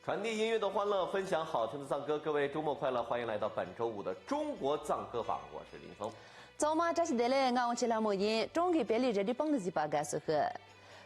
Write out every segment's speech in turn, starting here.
传递音乐的欢乐，分享好听的藏歌。各位周末快乐，欢迎来到本周五的中国藏歌榜，我是林峰。早嘛，这是得嘞，俺起来莫言，中国别里这里帮的几把干适合。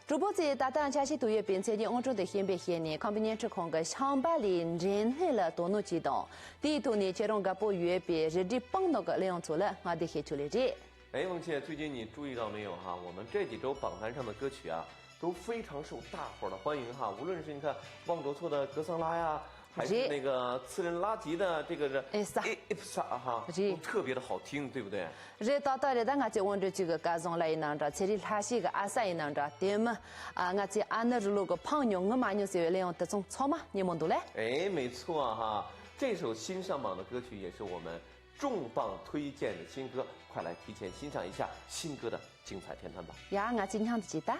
主播在大胆加些多月边在的欧洲的先别先呢，抗比年吃空个上百里人黑了多诺激动，第一头呢这种个不月别这里帮那个那样做了，我得先出来这。哎，孟倩，最近你注意到没有哈？我们这几周榜单上的歌曲啊，都非常受大伙儿的欢迎哈。无论是你看望卓措的《格桑拉》呀，还是那个次仁拉吉的这个是伊萨哈，都特别的好听，对不对？这到的，咱俺就问这几个格桑拉一能着，其实他是个阿萨一能着，对吗？啊，俺这俺那路个朋友，我妈牛是为了这种草嘛，你们懂嘞？哎，没错哈，这首新上榜的歌曲也是我们重磅推荐的新歌，快来提前欣赏一下新歌的精彩片段吧。呀，俺今天的记得。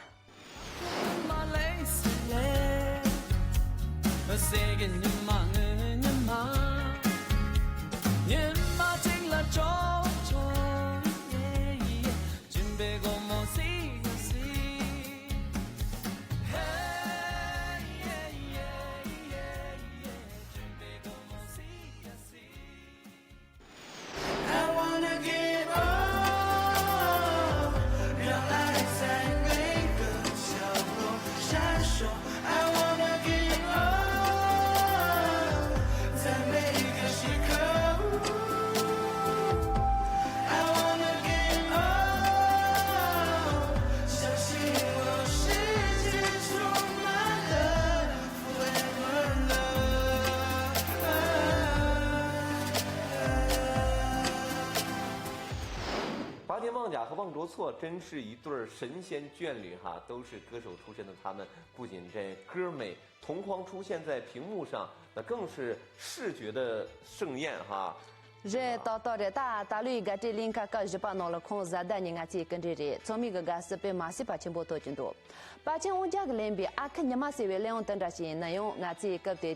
拔田望甲和望卓措真是一对神仙眷侣哈，都是歌手出身的他们，不仅这歌美，同框出现在屏幕上，那更是视觉的盛宴哈。这到这大绿个这林卡个日本拿了空子的人家去跟着这，从米个个是被马西把全部多进多，把钱我家个人比阿肯尼玛是为了等着些那用俺去个的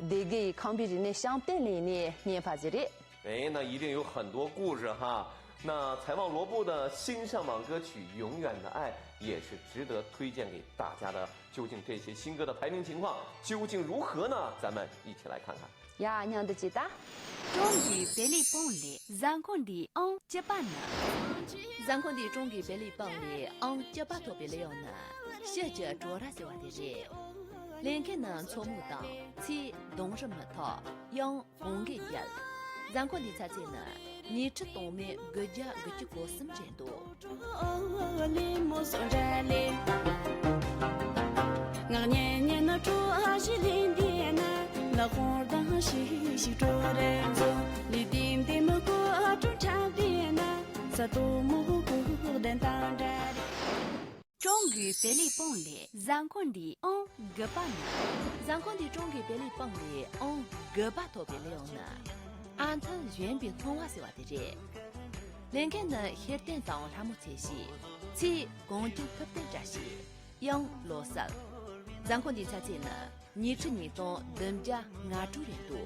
个康比人的相对里呢年发之的。哎，那一定有很多故事哈。那财旺罗布的新上榜歌曲《永远的爱》也是值得推荐给大家的。究竟这些新歌的排名情况究竟如何呢？咱们一起来看看。呀，娘的记得。中国别里帮里，咱คน的昂接班呢。咱คน的中国别里帮里昂接班特别了呢。学着做那些话的人，连看能错木当，其懂什么他，用红给点。咱คน的才见呢。你这东面个家个就过什么程度？我年年那做是零点呢，那活当是做人做，你点点么过做差别呢，啥都么过等当着。中国别里帮里，咱คน的个班呢，咱คน的中国别里帮里个把特别了呢。俺他原本通话是话的人，连看呢黑点当他们才是，其公主特别扎实，用罗嗦。咱คน的才见呢，你吃你懂，人家俺主人多。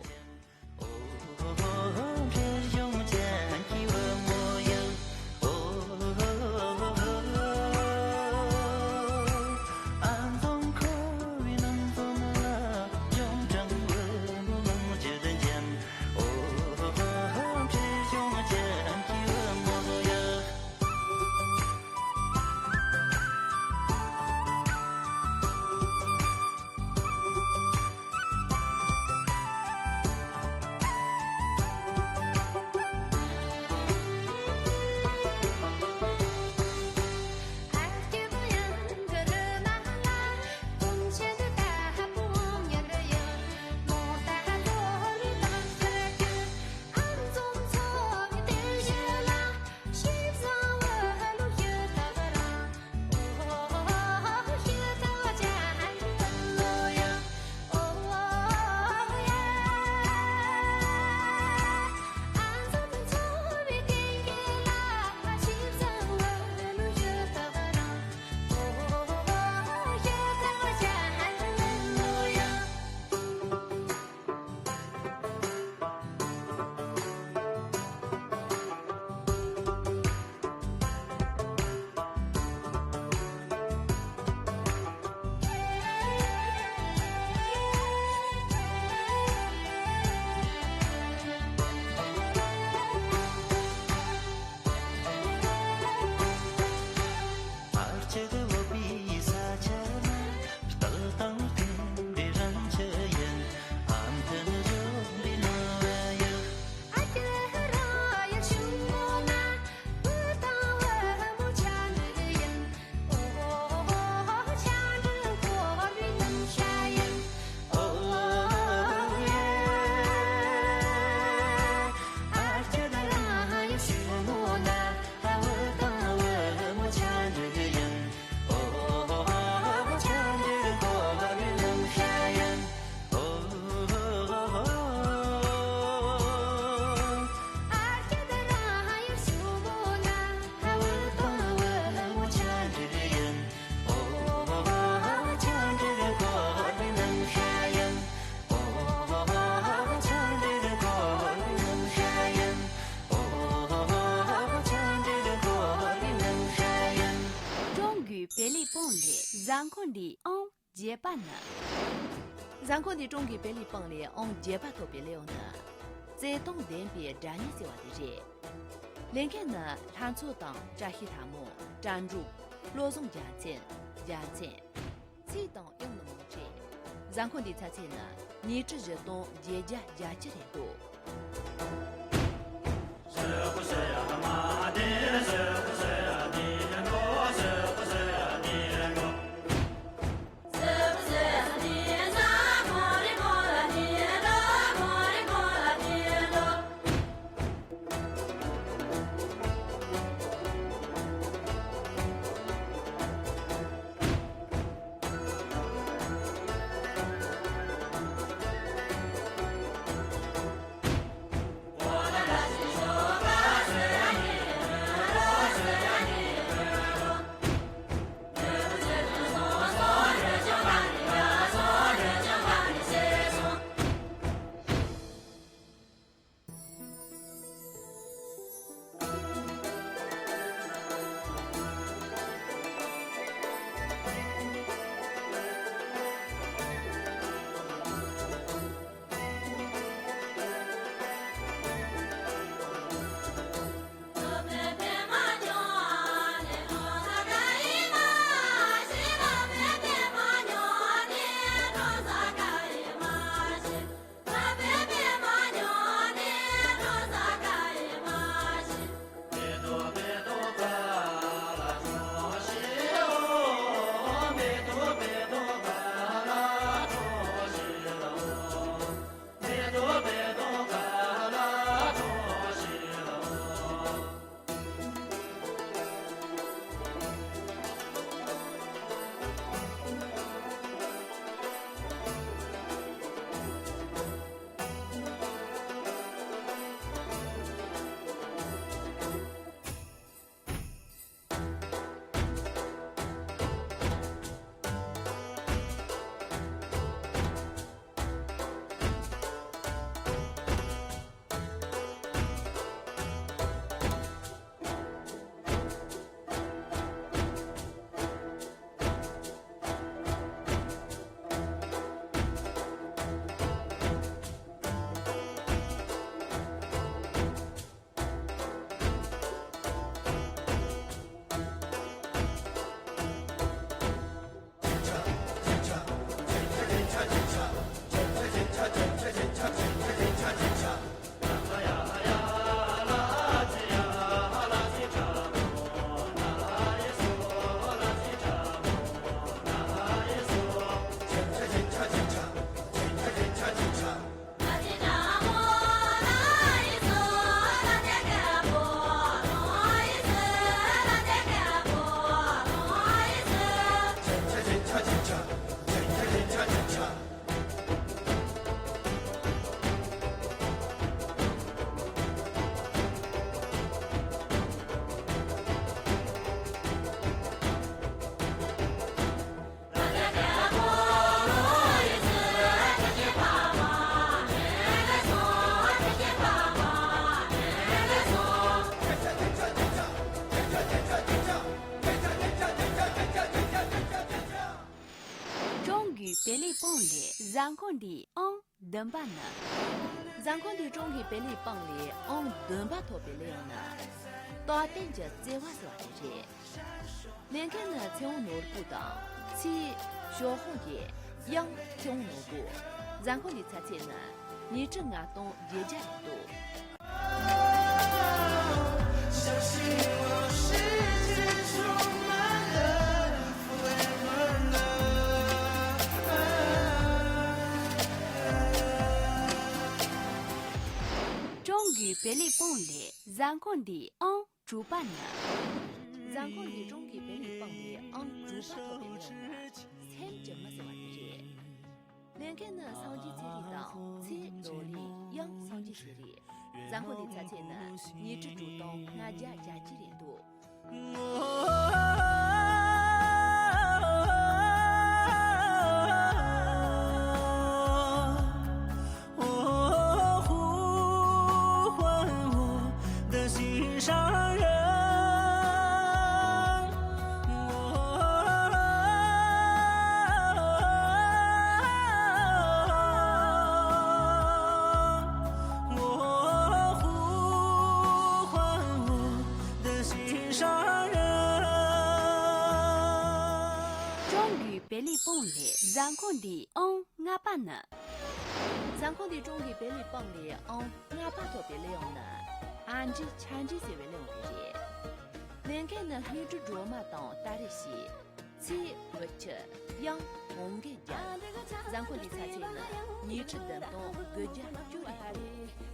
坤的结巴呢？咱坤的中给别里帮里结巴特别了呢，在东边边站一些话的人，连看呢，他做当扎黑他们站住，罗松加钱，这当用的么子？咱坤的才钱呢，你这热东节家加起来多。是不是呀妈的？是不是呀你人多？是不是呀你人多？是不是呀你人多？过了你人多，过了你人多。别里帮里，咱坤的等办呢？咱坤的中给别里帮里等办特别了呢。到等着再话说的人，连看呢从农不当，其小红叶养从农不，咱坤的才见呢，你正啊东也家多。相信我，世界充满了 forever love。终于别里帮里，咱坤的主办呢，咱坤的终于别里帮里主办特别了，参怎么说的人？连看呢上级这里到，切罗里养上级这里。咱们的财产呢，你只主动俺家家几点多。呼唤我的心上人，别里蹦里，然后的俺爸呢？然后的中给别里帮里俺爸特别亮呢，俺这全这些为亮的人。连个呢，你这罗马当大的是，吃不吃，养红个家，然后的才去呢，你吃等到个家就得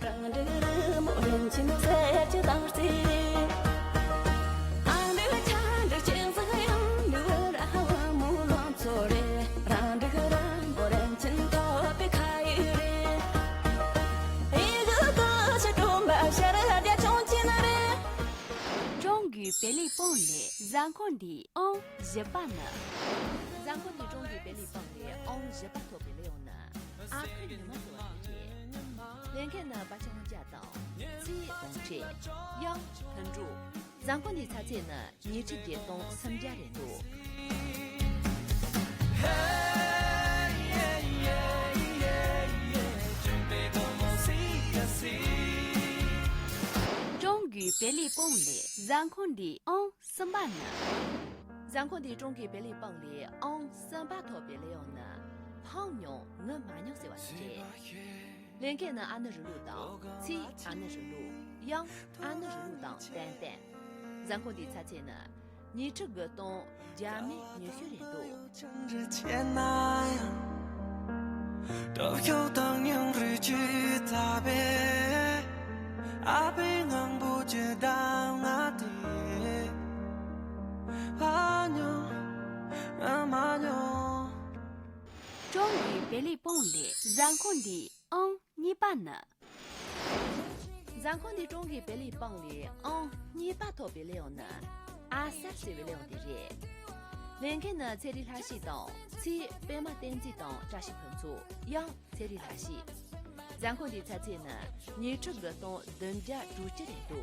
让这个某人情在这当时，俺这个唱着情色样，有然后木乱做的，让这个人某人情特别开的，一个个是中把下的点中间的人，终于别里蹦里，然后的日本呢。然后的中给别里帮里俺日本特别亮呢，阿克你们做的这。连看呢，把钱家到，鸡公鸡，羊啃猪，然后你才在呢，你这点东参加人多。终于别里蹦里，然后的什么呢？然后的中给别里帮里三把特别亮呢，胖牛我马牛是完的。连个呢，俺那是路当，鸡俺那是路，羊俺那是路当蛋蛋。然后的才在呢，你这个东家里你学人多。趁着天那样，都有当年日剧大别，阿贝俺不知道阿弟，阿牛，阿妈牛。终于别里蹦里，然后的你爸呢？然后的中给别里帮里你爸特别亮呢，阿三是为亮的人。连个呢，在里他西当，在白马登记当扎西盆做，羊在里他西。然后的才在呢，你这个当人家住这里多。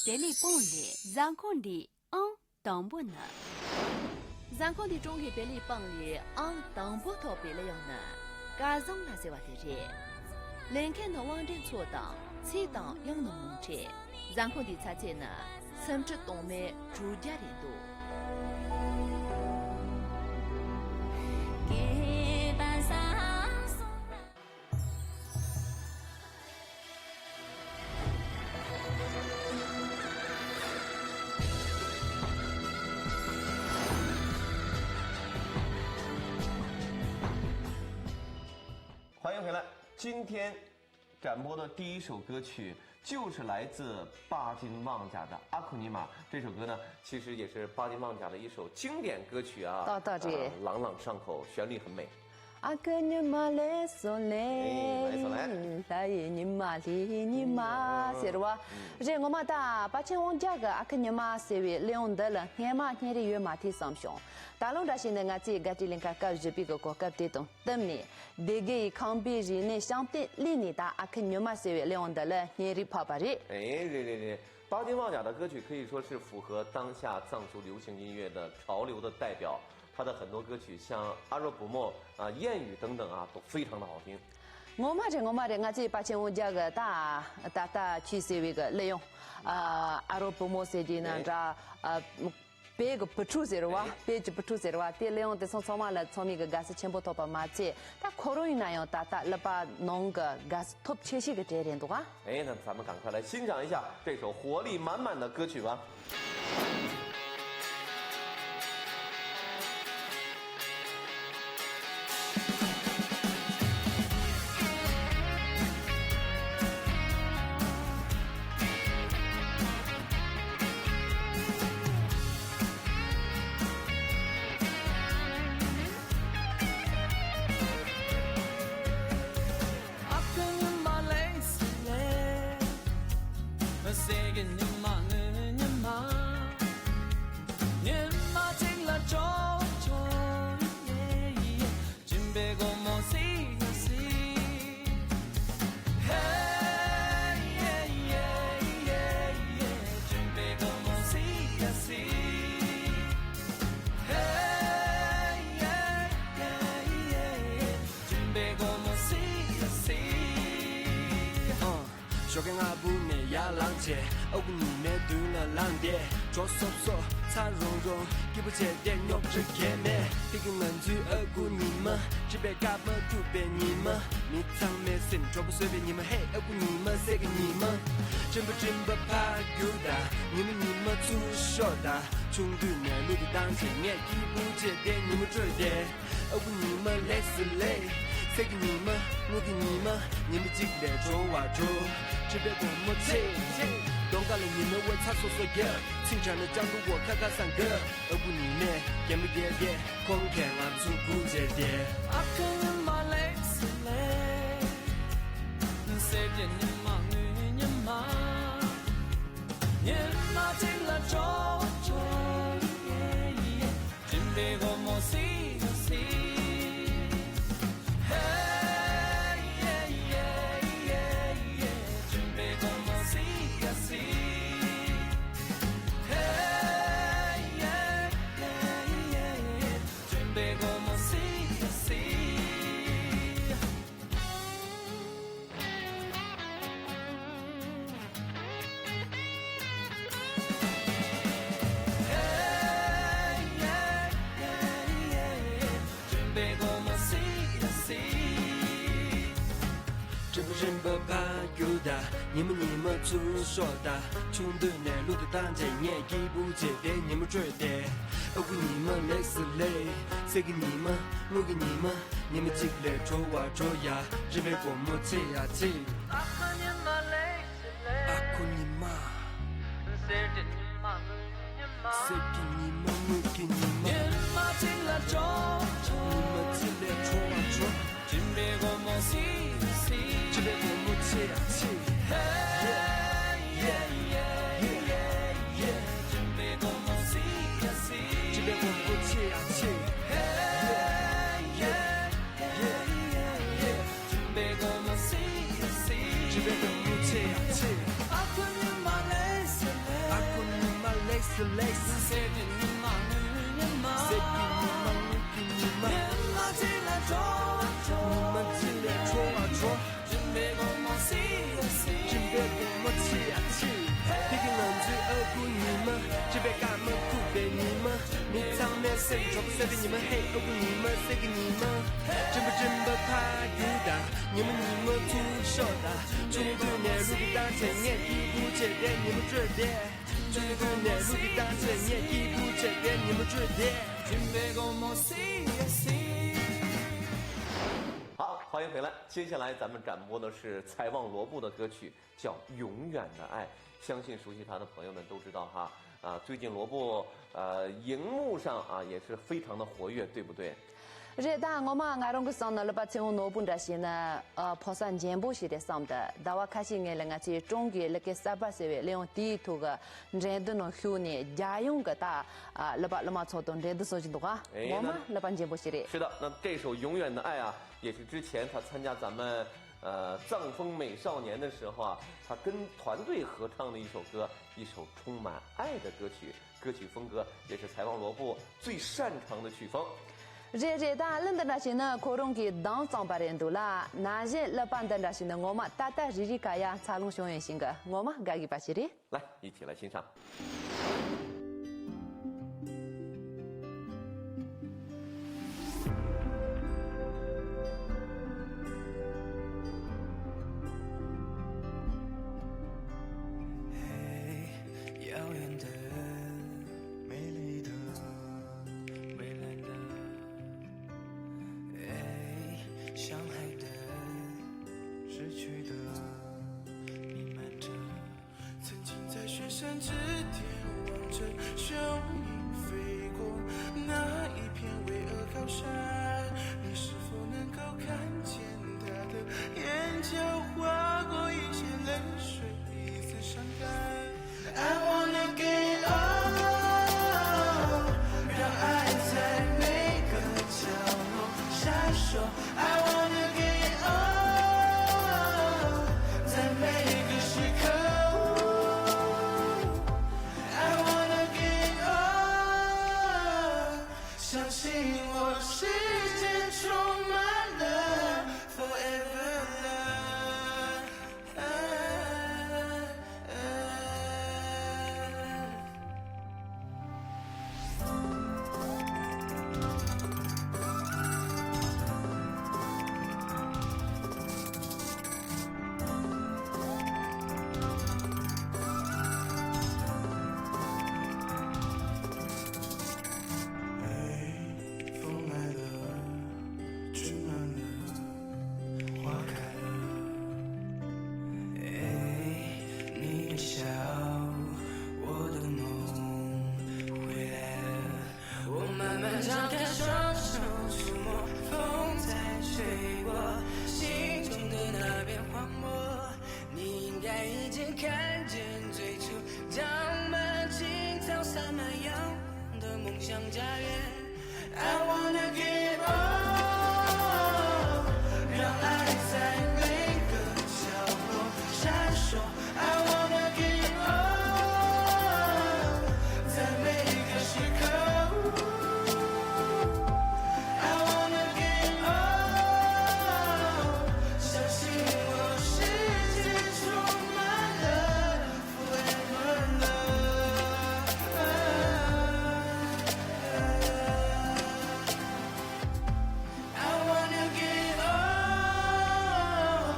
别里蹦里，然后的当不呢？然后的中给别里帮里当不特别亮呢，加上那些话的人，连看到往这错当，切当养农农车，然后的才在呢，甚至东北住家人多。欢迎回来。今天展播的第一首歌曲就是来自巴金旺家的《阿库尼玛》。这首歌呢，其实也是巴金旺家的一首经典歌曲啊，到这朗朗上口，旋律很美。阿哥你妈来送来，来你妈哩你妈，是吧？这我们打把钱往家个阿哥你妈是为两得了，俺妈天的月马蹄上上，大龙这些呢，俺自己家里人家搞这边个国家的东，等你，这个康比人呢，相对里你打阿哥你妈是为两得了，你里跑吧哩。这，巴金旺家的歌曲可以说是符合当下藏族流行音乐的潮流的代表。他的很多歌曲，像阿若布莫啊、谚语等等啊，都非常的好听。我妈的，俺自己把钱我家个大去是为个利用，阿罗布莫设计呢，别个不出是哇，别就不出是哇，第两的从嘛了，从那个 gas 全部都把马车，他可容易那样大了把弄个 gas top 切些个这点多啊。那咱们赶快来欣赏一下这首活力满满的歌曲吧。小干阿布内亚浪姐，欧古你面对了浪爹，抓索索，擦绒绒，给不接点肉质给面，这个男子欧古你们，这边干么就别你们，你藏没心，抓不随便你们，嘿，欧古你们，谁给你们？真不怕有的，你们出手的，穷对面路的当前面，给不接点你们追点，欧古你们累死累。谁给你们，我给你们，你们几个捉啊捉，这边我们切，东港的你们为他说说耶，清晨的讲究我看看三个，而不你们也不也别，空看俺出不接点。阿克人马累死累，谁见你妈女人妈，人马进了捉捉，准备我莫西西。真不怕有的，你们出手的，穷的内路的当家年纪不接点，你们追点，我给你们累死累，谁给你们，我给你们，你们几个捉啊捉呀，这边我们切呀切。阿克你妈累死累，阿库你妈，谁给你妈，谁给你妈，我给你妈，你妈进来捉捉，你们进来捉啊捉，准备我们西。这边我们切呀切，准备我们西呀西，这边我们切呀切，准备我们西呀西，这边我们切呀切。阿坤你妈累死累，阿坤你妈累死累死，谁给你妈女人妈，谁给你妈我给你妈，人马进来捉捉，你们进来捉啊捉。准备我们西呀西，准备我们切呀切，这个男子二姑你们，这边干么苦别你们，你藏没谁抓不随便你们，嘿二姑你们谁给你们，真不怕有的，你们出手的，中国年路的当前年一不接点你们追点，中国年路的当前年一不接点你们追点，准备我们西呀西。好，欢迎回来。接下来咱们展播的是采望罗布的歌曲，叫《永远的爱》。相信熟悉他的朋友们都知道哈。最近罗布荧幕上也是非常的活跃，对不对？这当我们爱龙个上呢，了把从罗布这些呢，跑上肩部些的上的，大家开始眼了去中国那个18岁利用第一图个，人都能修呢，家用个大了把那么操动人都手机多啊，我们了把肩部些的。是的，那这首《永远的爱》也是之前他参加咱们藏风美少年的时候他跟团队合唱的一首歌，一首充满爱的歌曲，歌曲风格也是采望罗布最擅长的曲风。这当人的那些呢，可能给当上班人多啦，那些老板的那些呢，我们大大日日干呀，茶龙雄远性格，我们该给把些的。来，一起来欣赏。山之巅望着雄鹰飞过那一片巍峨高山，你是否能够看见他的眼角划过一些泪水，一丝伤感。I wanna get on， 让爱在每个角落闪烁。I wanna get on， 在每个时刻。相信我是。间看见最初长满青草山那样的梦想家园。I wanna give all， 让爱在每个角落闪烁。I wanna give all， 在每个时刻。I wanna give all， 相信我，世界充满了 forever love。I wanna give all，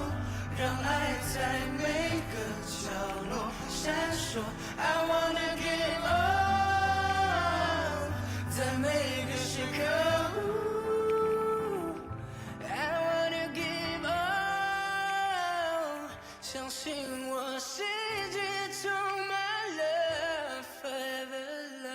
让爱在每个角落闪烁。I wanna give all， 在每个时刻。I wanna give all， 相信我，世界充满了 forever love。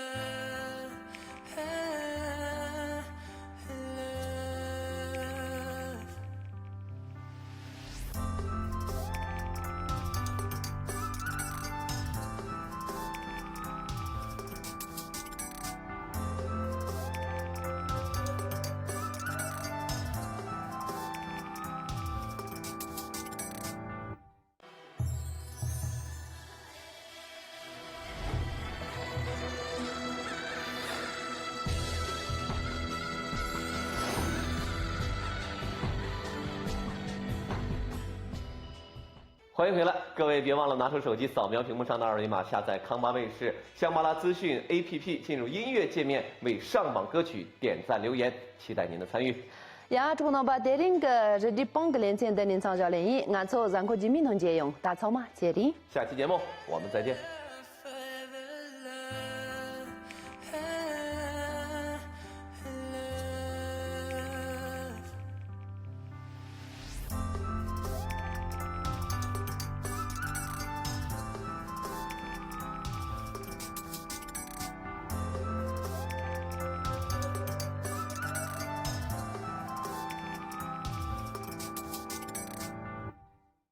欢迎回来，各位别忘了拿出手机扫描屏幕上的二维码，下载康巴卫视香巴拉资讯 APP， 进入音乐界面，为上榜歌曲点赞留言，期待您的参与。呀，中国把带领个热地邦格连线带领长教联谊，俺从上课机民同接用，大草嘛接力。下期节目我们再见。